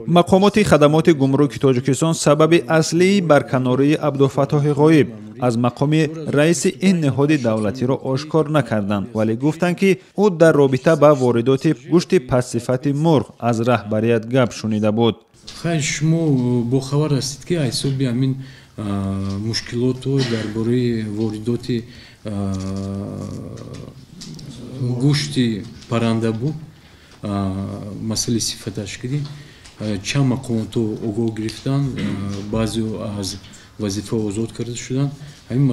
мақомоти хадамоти гумруки тоҷикистон сабаби аслии барканории абдуфаттоҳи ғоиб аз мақоми раиси ин неҳоди давлатиро ошкор накарданд, вале гуфтанд ки ӯ дар робита ба воридоти гӯшти пастсифати мурғ аз раҳбарият гап шунида буд. шумо бохабар ҳастед ки ҳисоби ҳамин мушкилоту дар бораи воридоти гӯшти парранда буд, масъалаи сифаташкирӣ чанд мақомоту огоҳ гирифтан, баъзео аз вазифа озод карда шуданд. ҳамин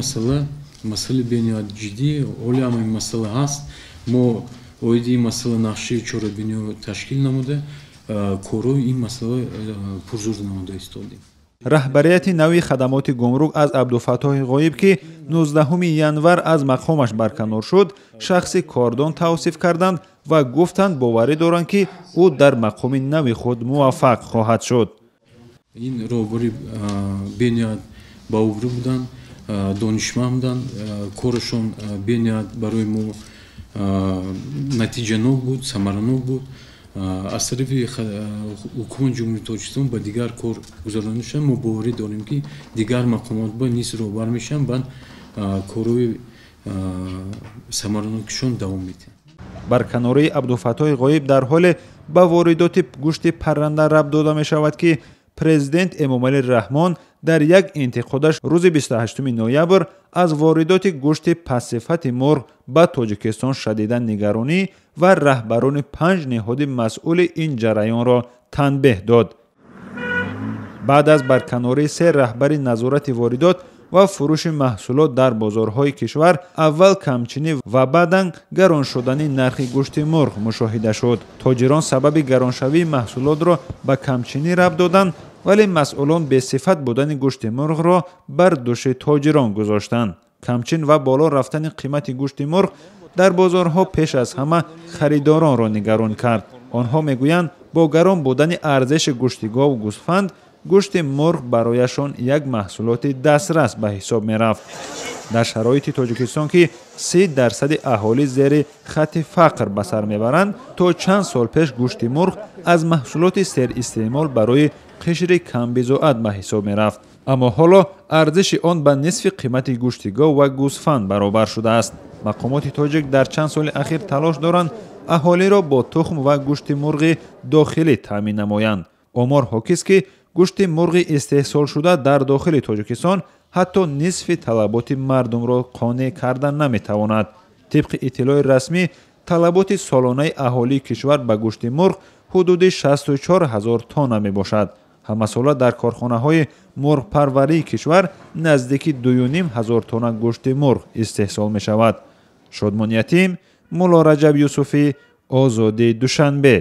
масъала бениҳоят ҷиддӣ, ҳоле ҳам ин масъала ҳаст. мо оиди ин масъала нақшаи чорабиниро ташкил намуда корҳои ин масъала пурзур намуда истодем. раҳбарияти нави хадамоти гумрук аз абдуфаттоҳи ғоиб ки 19 январ аз мақомаш барканор шуд, шахси кордон тавсиф карданд ва гуфтанд боварӣ доранд ки ӯ дар мақоми нави худ муваффақ хоҳад шуд. ин роҳбари бениҳоят баобрӯ буданд, донишманд буданд, корашон бениҳоят барои мо натиҷанок буд, самаранок буд. аз тарафи ҳукумати ҷумҳурии Тоҷикистон ба дигар кор гузаронида шуда, мо боварӣ дорем ки дигар мақомот ба низ роҳбар мешаванд, баъд корҳои самаранокишон давом медиҳанд. барканории абдуфаттоҳи ғоиб дар ҳоле ба воридоти гӯшти парранда рабт дода мешавад ки президент эмомалӣ раҳмон дар як интиқодаш рӯзи 28 ноябр аз воридоти гӯшти пастсифати мурғ ба Тоҷикистон шадидан нигаронӣ ва раҳбарони 5 неҳоди масъули ин ҷараёнро танбеҳ дод. баъд аз барканории 3 раҳбари назорати воридот ва фурӯши маҳсулот дар бозорҳои кишвар, аввал камчинӣ ва баъдан гарон шудани нархи гӯшти мурғ мушоҳида шуд. тоҷирон сабаби гароншавии маҳсулотро ба камчинӣ рабт доданд, вале масъулон бесифат будани гӯшти мурғро бар дӯши тоҷирон гузоштанд. камчин ва боло рафтани қимати гӯшти мурғ дар бозорҳо пеш аз ҳама харидоронро нигарон кард. онҳо мегӯянд бо гарон будани арзиши гӯшти гов гӯсфанд, гӯшти мурғ барояшон як маҳсулоти дастрас ба ҳисоб мерафт. дар шароити Тоҷикистон ки 30% аҳолӣ зери хатти фақр ба сар мебаранд, то чанд сол пеш гӯшти мурғ аз маҳсулоти серистеъмол барои қишри камбизоат ба ҳисоб мерафт. аммо ҳоло арзиши он ба нисфи қимати гӯшти гов ва гӯсфанд баробар шудааст. мақомоти тоҷик дар чанд соли ахир талош доранд аҳолиро бо тухм ва гӯшти мурғи дохилӣ таъмин намоянд. омор ҳокист ки гӯшти мурғи истеҳсолшуда дар дохили Тоҷикистон ҳатто нисфи талаботи мардумро қонеъ карда наметавонад. тибқи иттилои расмӣ, талаботи солонаи аҳолии кишвар ба гӯшти мурғ ҳудуди 64 000 тонна мебошад. ҳамасола дар корхонаҳои мурғпарварии кишвар наздики 2,5 000 тонна гӯшти мурғ истеҳсол мешавад. шодмон Ятим, Мулло Раҷаб Юсуфӣ, Озодии Душанбе.